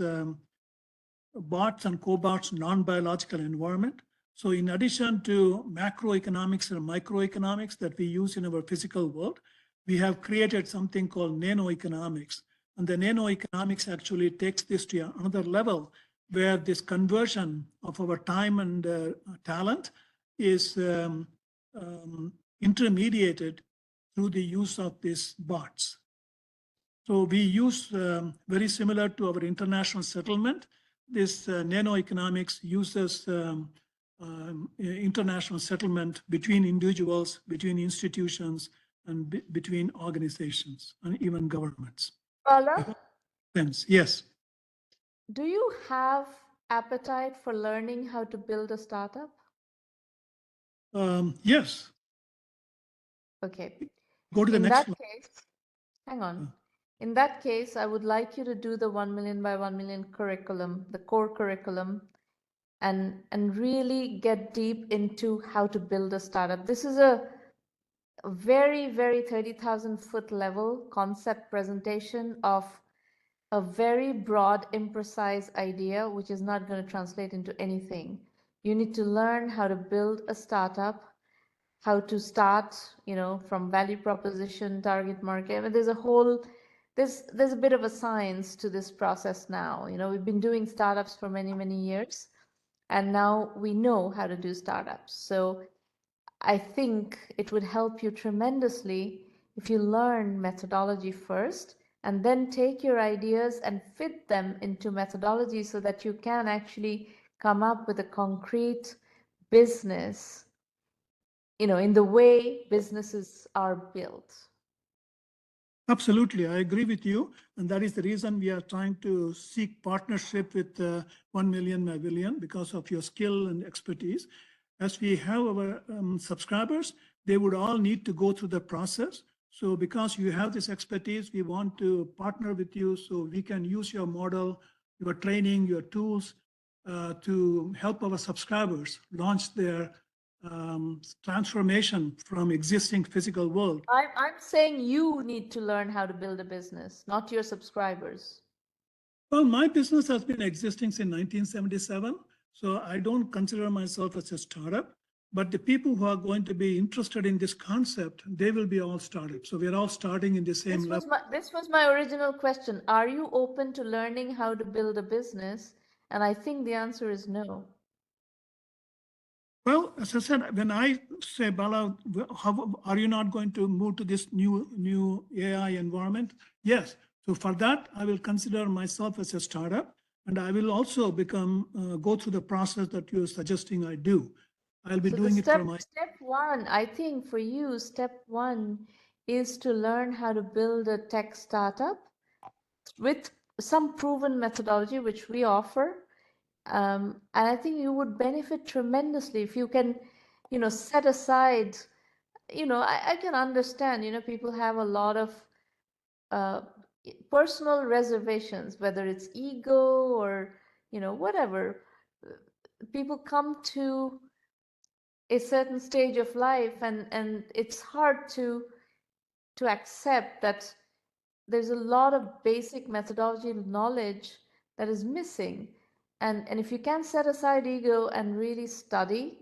bots and cobots non-biological environment. So in addition to macroeconomics and microeconomics that we use in our physical world, we have created something called nano-economics. And the nano-economics actually takes this to another level where this conversion of our time and talent is intermediated through the use of these bots. So we use very similar to our international settlement. This nano-economics uses international settlement between individuals, between institutions, and between organizations and even governments. Bala, Yes. do you have appetite for learning how to build a startup? Yes. Okay. Go to the In next that slide. case, hang on. In that case, I would like you to do the 1 million by 1 million curriculum, the core curriculum, and really get deep into how to build a startup. This is a very, very 30,000 foot level concept presentation of a very broad, imprecise idea, which is not going to translate into anything. You need to learn how to build a startup, how to start, from value proposition, target market. I mean, there's a whole, there's a bit of a science to this process now. We've been doing startups for many, many years, and now we know how to do startups. So I think it would help you tremendously if you learn methodology first and then take your ideas and fit them into methodology so that you can actually come up with a concrete business, in the way businesses are built. Absolutely, I agree with you. And that is the reason we are trying to seek partnership with 1Mby1M because of your skill and expertise. As we have our subscribers, they would all need to go through the process. So because you have this expertise, we want to partner with you so we can use your model, your training, your tools to help our subscribers launch their transformation from existing physical world. I'm saying you need to learn how to build a business, not your subscribers. Well, my business has been existing since 1977, so I don't consider myself as a startup. But the people who are going to be interested in this concept, they will be all startups. So we're all starting in the same level. This was my original question. Are you open to learning how to build a business? And I think the answer is no. Well, as I said, when I say, Bala, how are you not going to move to this new AI environment? Yes. So for that, I will consider myself as a startup, and I will also go through the process that you're suggesting I do. I'll be doing it for my. Step one, I think for you, step one is to learn how to build a tech startup with some proven methodology, which we offer. And I think you would benefit tremendously if you can, set aside, I can understand, people have a lot of personal reservations, whether it's ego or, whatever. People come to a certain stage of life and it's hard to accept that there's a lot of basic methodology knowledge that is missing. And if you can set aside ego and really study,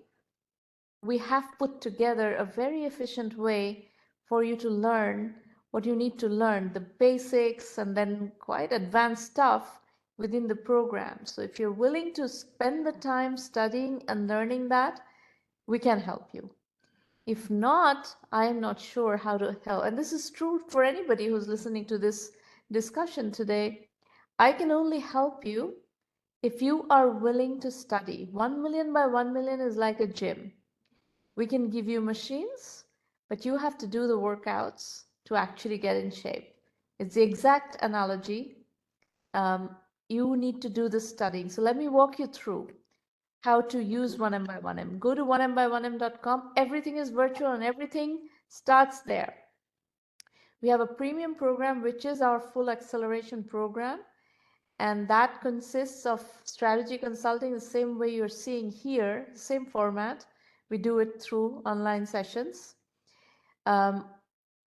we have put together a very efficient way for you to learn what you need to learn, the basics and then quite advanced stuff within the program. So if you're willing to spend the time studying and learning that, we can help you. If not, I am not sure how to help. And this is true for anybody who's listening to this discussion today. I can only help you if you are willing to study. 1 million by 1 million is like a gym. We can give you machines, but you have to do the workouts to actually get in shape. It's the exact analogy. You need to do the studying. So let me walk you through how to use 1Mby1M. Go to 1Mby1M.com. Everything is virtual and everything starts there. We have a premium program, which is our full acceleration program. And that consists of strategy consulting the same way you're seeing here, same format. We do it through online sessions.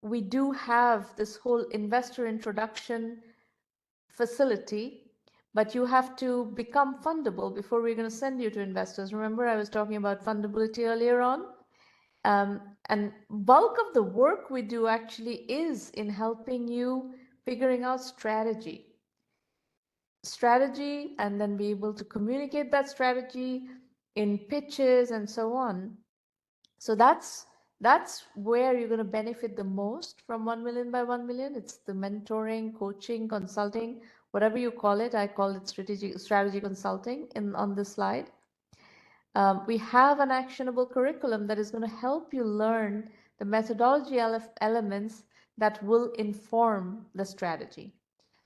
We do have this whole investor introduction facility, but you have to become fundable before we're going to send you to investors. Remember, I was talking about fundability earlier on. And bulk of the work we do actually is in helping you figuring out strategy, and then be able to communicate that strategy in pitches and so on. So that's where you're going to benefit the most from 1 million by 1 million. It's the mentoring, coaching, consulting, whatever you call it. I call it strategy consulting on this slide. We have an actionable curriculum that is going to help you learn the methodology elements that will inform the strategy.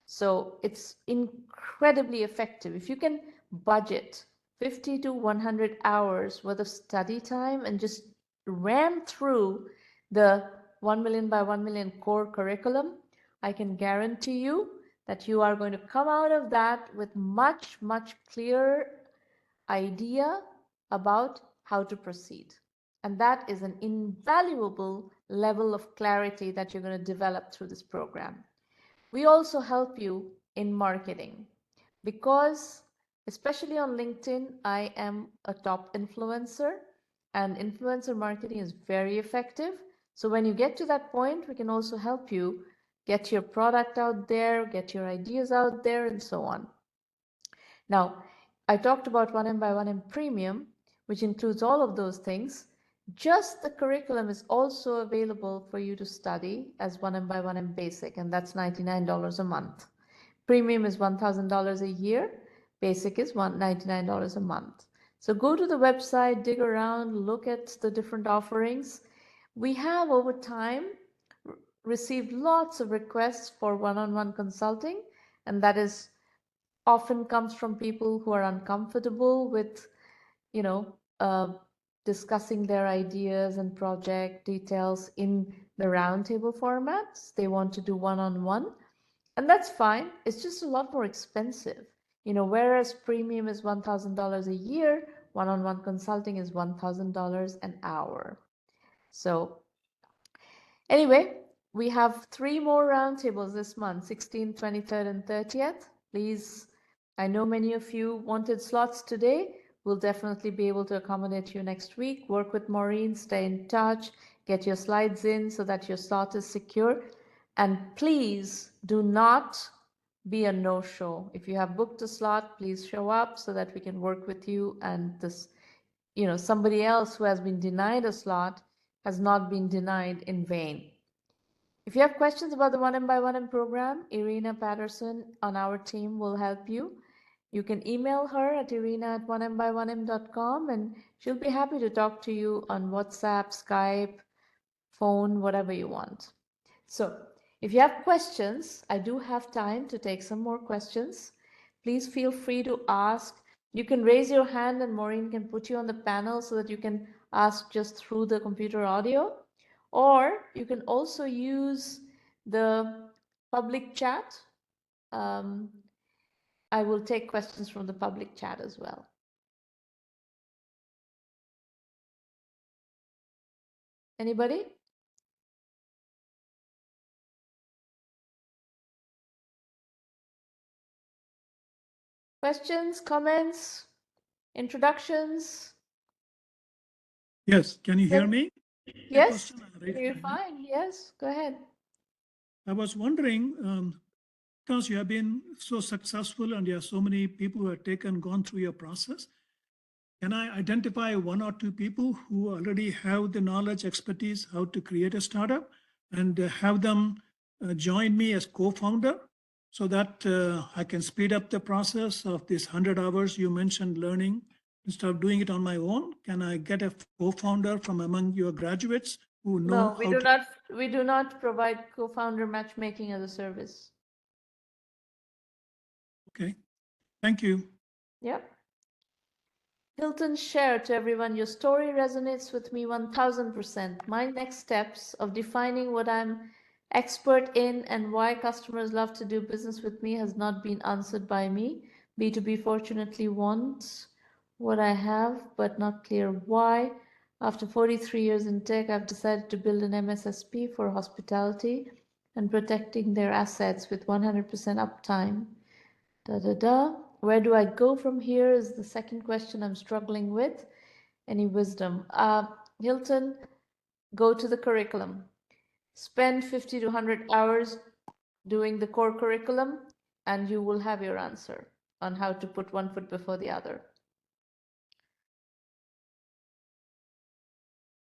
So it's incredibly effective. If you can budget 50 to 100 hours worth of study time and just ram through the 1 million by 1 million core curriculum, I can guarantee you that you are going to come out of that with much, much clearer idea about how to proceed. And that is an invaluable level of clarity that you're going to develop through this program. We also help you in marketing because, especially on LinkedIn, I am a top influencer and influencer marketing is very effective. So when you get to that point, we can also help you get your product out there, get your ideas out there, and so on. Now, I talked about 1M1M Premium, which includes all of those things. Just the curriculum is also available for you to study as 1M1M Basic, and that's $99 a month. Premium is $1,000 a year. Basic is $99 a month. So go to the website, dig around, look at the different offerings. We have over time received lots of requests for one-on-one consulting, and that is often comes from people who are uncomfortable with, discussing their ideas and project details in the roundtable formats. They want to do one-on-one, and that's fine. It's just a lot more expensive. Whereas premium is $1,000 a year, one-on-one consulting is $1,000 an hour. So anyway, we have 3 more roundtables this month, 16th, 23rd, and 30th. Please, I know many of you wanted slots today. We'll definitely be able to accommodate you next week. Work with Maureen, stay in touch, get your slides in so that your slot is secure. And please do not be a no-show. If you have booked a slot, please show up so that we can work with you, and this, somebody else who has been denied a slot has not been denied in vain. If you have questions about the 1M1M program, Irina Patterson on our team will help you. You can email her at irina@1mby1m.com, and she'll be happy to talk to you on WhatsApp, Skype, phone, whatever you want. So if you have questions, I do have time to take some more questions. Please feel free to ask. You can raise your hand and Maureen can put you on the panel so that you can ask just through the computer audio. Or you can also use the public chat. I will take questions from the public chat as well. Anybody? Questions, comments, introductions? Yes, can you hear me? Yes, you're fine. Yes, go ahead. I was wondering, because you have been so successful and you have so many people who have gone through your process, can I identify 1 or 2 people who already have the knowledge, expertise, how to create a startup, and have them join me as co-founder so that I can speed up the process of this 100 hours you mentioned learning instead of doing it on my own? Can I get a co-founder from among your graduates who know No, we do not provide co-founder matchmaking as a service. Okay, thank you. Yep. Hilton shared to everyone, your story resonates with me 1000%. My next steps of defining what I'm expert in and why customers love to do business with me has not been answered by me. B2B fortunately wants what I have, but not clear why. After 43 years in tech, I've decided to build an MSSP for hospitality and protecting their assets with 100% uptime. Where do I go from here is the second question I'm struggling with. Any wisdom? Hilton, go to the curriculum. Spend 50 to 100 hours doing the core curriculum, and you will have your answer on how to put one foot before the other.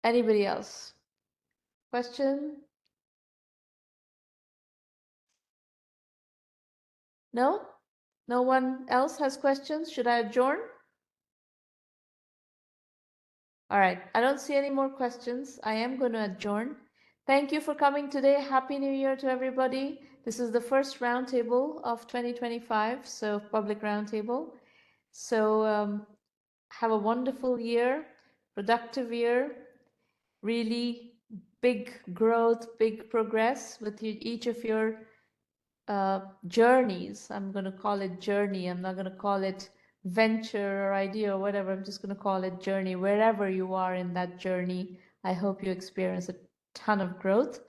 Anybody else? Question? No? No one else has questions? Should I adjourn? All right, I don't see any more questions. I am going to adjourn. Thank you for coming today. Happy New Year to everybody. This is the first roundtable of 2025, so public roundtable. So have a wonderful year, productive year, really big growth, big progress with each of your journeys. I'm going to call it journey. I'm not going to call it venture or idea or whatever. I'm just going to call it journey. Wherever you are in that journey, I hope you experience a ton of growth.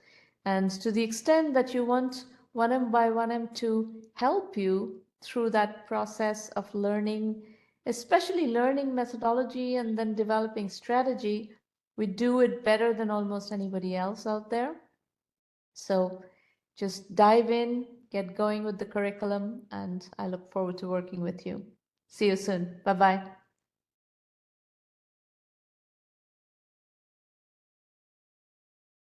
And to the extent that you want 1M to help you through that process of learning, especially learning methodology and then developing strategy, we do it better than almost anybody else out there. So just dive in, get going with the curriculum, and I look forward to working with you. See you soon. Bye-bye.